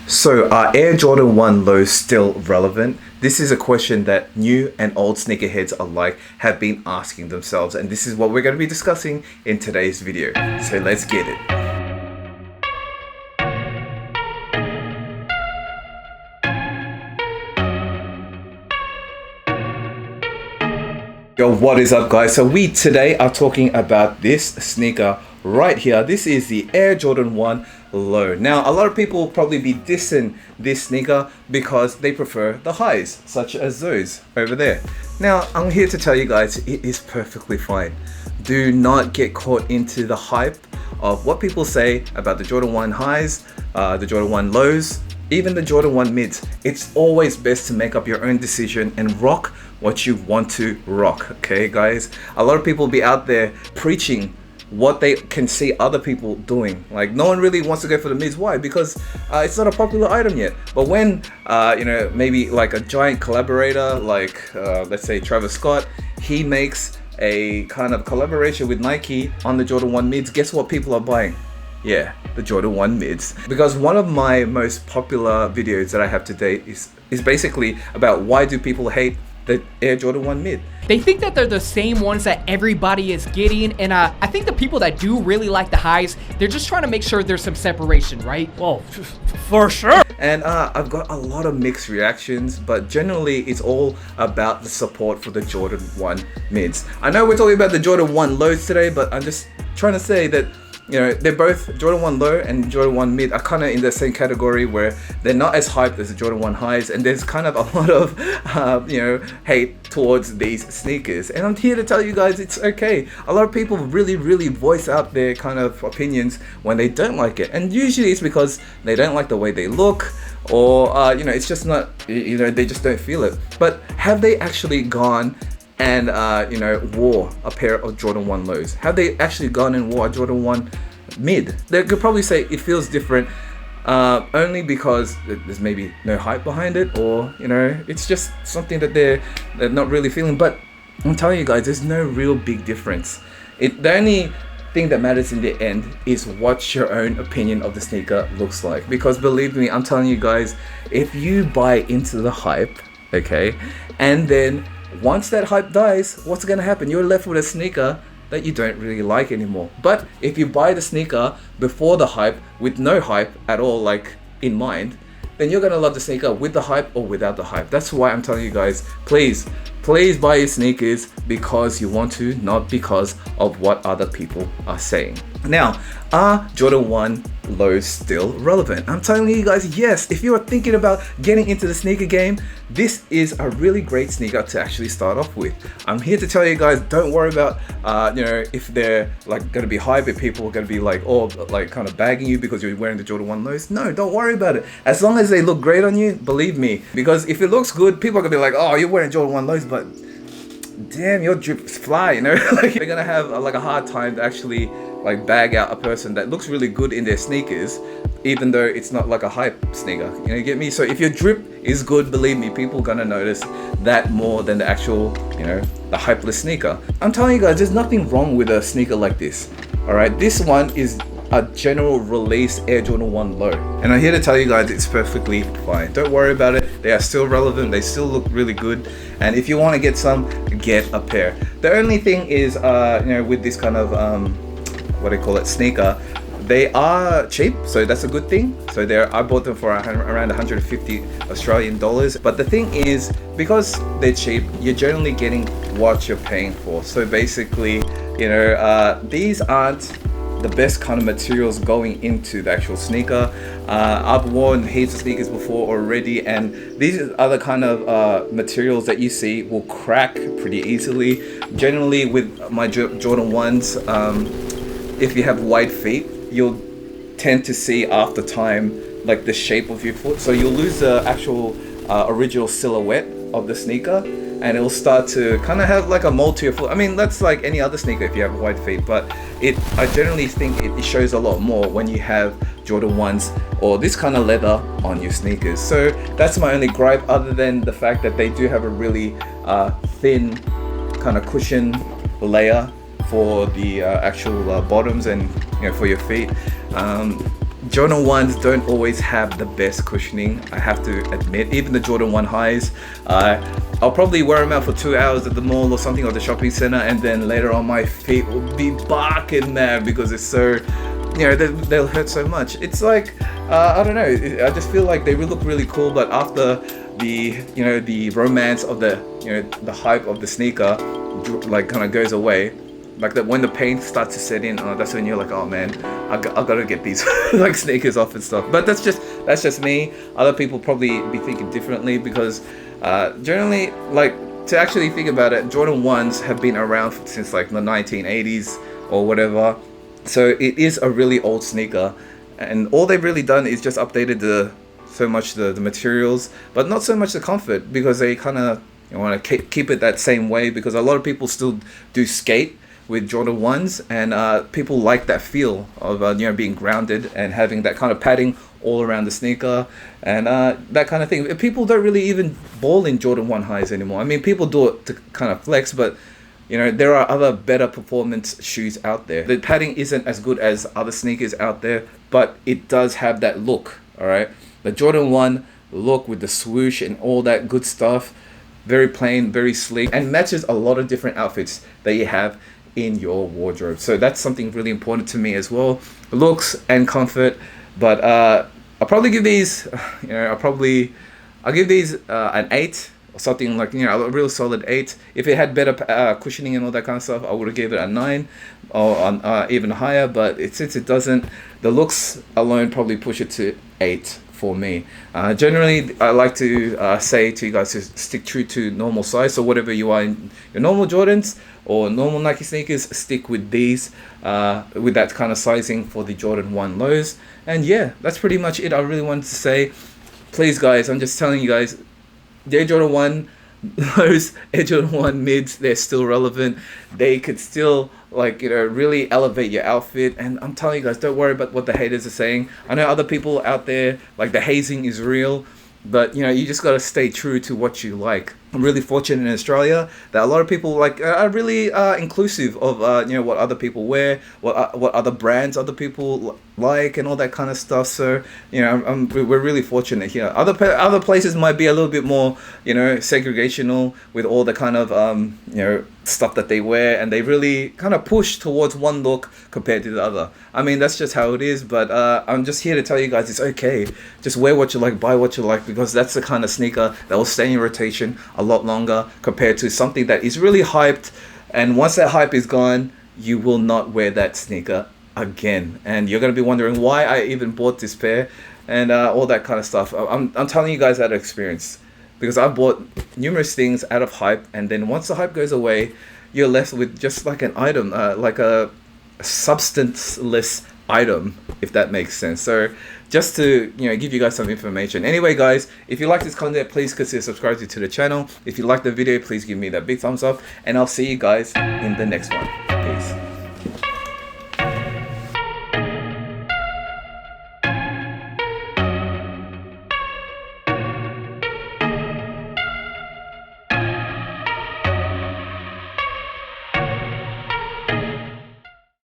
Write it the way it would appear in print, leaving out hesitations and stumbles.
So are Air Jordan 1 lows still relevant? This is a question that new and old sneakerheads alike have been asking themselves, and this is what we're going to be discussing in today's video. So let's get it. Yo, what is up guys? So we today are talking about this sneaker right here. This is the Air Jordan 1 low. Now a lot of people will probably be dissing this sneaker because they prefer the highs, such as those over there. Now I'm here to tell you guys it is perfectly fine. Do not get caught into the hype of what people say about the Jordan 1 highs, the Jordan 1 lows, even the Jordan 1 mids. It's always best to make up your own decision and rock what you want to rock. Okay guys, a lot of people be out there preaching what they can see other people doing. Like no one really wants to go for the mids. Why? Because it's not a popular item yet. But when you know, maybe like a giant collaborator like let's say Travis Scott, he makes a kind of collaboration with Nike on the Jordan 1 mids, guess what people are buying? Yeah, the Jordan 1 mids. Because one of my most popular videos that I have today is basically about why do people hate the Air Jordan 1 mid. They think that they're the same ones that everybody is getting, and I think the people that do really like the highs, they're just trying to make sure there's some separation, right? Well, for sure. And I've got a lot of mixed reactions, but generally it's all about the support for the Jordan 1 mids. I know we're talking about the Jordan 1 lows today, but I'm just trying to say that, you know, they're both Jordan 1 low and Jordan 1 mid are kind of in the same category where they're not as hyped as the Jordan 1 highs, and there's kind of a lot of you know, hate towards these sneakers. And I'm here to tell you guys it's okay. A lot of people really voice out their kind of opinions when they don't like it, and usually it's because they don't like the way they look, or you know, it's just not, you know, they just don't feel it. But have they actually gone and you know, wore a pair of Jordan 1 lows? Have they actually gone and wore a Jordan 1 mid? They could probably say it feels different only because there's maybe no hype behind it, or you know, it's just something that they're not really feeling. But I'm telling you guys, there's no real big difference. The only thing that matters in the end is what your own opinion of the sneaker looks like. Because believe me, I'm telling you guys, if you buy into the hype, okay, and then once that hype dies, what's gonna happen? You're left with a sneaker that you don't really like anymore. But if you buy the sneaker before the hype, with no hype at all like in mind, then you're gonna love the sneaker with the hype or without the hype. That's why I'm telling you guys, please buy your sneakers because you want to, not because of what other people are saying. Now, are Jordan 1 lows still relevant? I'm telling you guys, yes. If you are thinking about getting into the sneaker game, this is a really great sneaker to actually start off with. I'm here to tell you guys, don't worry about you know, if they're like gonna be hype, if people are gonna be like, oh, like kind of bagging you because you're wearing the Jordan 1 lows. No, don't worry about it. As long as they look great on you, believe me. Because if it looks good, people are gonna be like, oh, you're wearing Jordan 1 lows, but damn, your drips fly, you know. Like, they're gonna have like a hard time to actually like bag out a person that looks really good in their sneakers, even though it's not like a hype sneaker. You know, you get me? So if your drip is good, believe me, people are gonna notice that more than the actual, you know, the hypeless sneaker. I'm telling you guys, there's nothing wrong with a sneaker like this. All right, this one is a general release Air Jordan 1 low, and I'm here to tell you guys it's perfectly fine. Don't worry about it. They are still relevant. They still look really good, and if you want to get some, get a pair. The only thing is, you know, with this kind of what do you call it, sneaker, they are cheap, so that's a good thing. So I bought them for around 150 Australian dollars. But the thing is, because they're cheap, you're generally getting what you're paying for. So basically, you know, these aren't the best kind of materials going into the actual sneaker. I've worn heaps of sneakers before already, and these are the kind of materials that you see will crack pretty easily. Generally with my Jordan 1s, if you have wide feet, you'll tend to see after time like the shape of your foot, so you'll lose the actual original silhouette of the sneaker, and it'll start to kind of have like a mold to your foot. I mean, that's like any other sneaker if you have wide feet, but I generally think it shows a lot more when you have Jordan 1s or this kind of leather on your sneakers. So that's my only gripe, other than the fact that they do have a really thin kind of cushion layer for the actual bottoms and, you know, for your feet. Jordan 1s don't always have the best cushioning, I have to admit. Even the Jordan 1 highs, I'll probably wear them out for 2 hours at the mall or something, or the shopping center, and then later on my feet will be barking mad because it's so, you know, they'll hurt so much. It's like, I don't know, I just feel like they look really cool, but after the, you know, the romance of the, you know, the hype of the sneaker, like kind of goes away. Like that, when the pain starts to set in, that's when you're like, oh man, I gotta get these like sneakers off and stuff. But that's just me. Other people probably be thinking differently, because generally, like, to actually think about it, Jordan 1s have been around since like the 1980s or whatever. So it is a really old sneaker, and all they've really done is just updated so much the materials, but not so much the comfort, because they kind of, you want to keep it that same way, because a lot of people still do skate with Jordan 1s, and people like that feel of you know, being grounded and having that kind of padding all around the sneaker, and that kind of thing. People don't really even ball in Jordan 1 highs anymore. I mean, people do it to kind of flex, but you know, there are other better performance shoes out there. The padding isn't as good as other sneakers out there, but it does have that look. All right, the Jordan 1 look with the swoosh and all that good stuff, very plain, very sleek, and matches a lot of different outfits that you have in your wardrobe. So that's something really important to me as well, looks and comfort. But I'll probably give these, you know, I'll give these an 8 or something, like, you know, a real solid 8. If it had better cushioning and all that kind of stuff, I would have given it a 9 or even higher. But since it doesn't, the looks alone probably push it to 8 for me. Generally, I like to say to you guys to stick true to normal size. So whatever you are in your normal Jordans or normal Nike sneakers, stick with these, with that kind of sizing for the Jordan 1 lows. And yeah, that's pretty much it I really wanted to say. Please guys, I'm just telling you guys, the Air Jordan 1 lows, Air Jordan 1 mids, they're still relevant. They could still, like, you know, really elevate your outfit. And I'm telling you guys, don't worry about what the haters are saying. I know other people out there, like, the hazing is real, but you know, you just got to stay true to what you like. I'm really fortunate in Australia that a lot of people like are really inclusive of you know, what other people wear, what other brands other people like, and all that kind of stuff. So you know, we're really fortunate here. Other places might be a little bit more, you know, segregational with all the kind of you know, stuff that they wear, and they really kind of push towards one look compared to the other. I mean, that's just how it is. But I'm just here to tell you guys it's okay. Just wear what you like, buy what you like, because that's the kind of sneaker that will stay in rotation a lot longer compared to something that is really hyped, and once that hype is gone, you will not wear that sneaker again, and you're going to be wondering why I even bought this pair, and all that kind of stuff. I'm telling you guys out of experience, because I've bought numerous things out of hype, and then once the hype goes away, you're left with just like an item, like a substanceless item, if that makes sense. So just to, you know, give you guys some information. Anyway guys, if you like this content, please consider subscribing to the channel. If you like the video, please give me that big thumbs up, and I'll see you guys in the next one. Peace.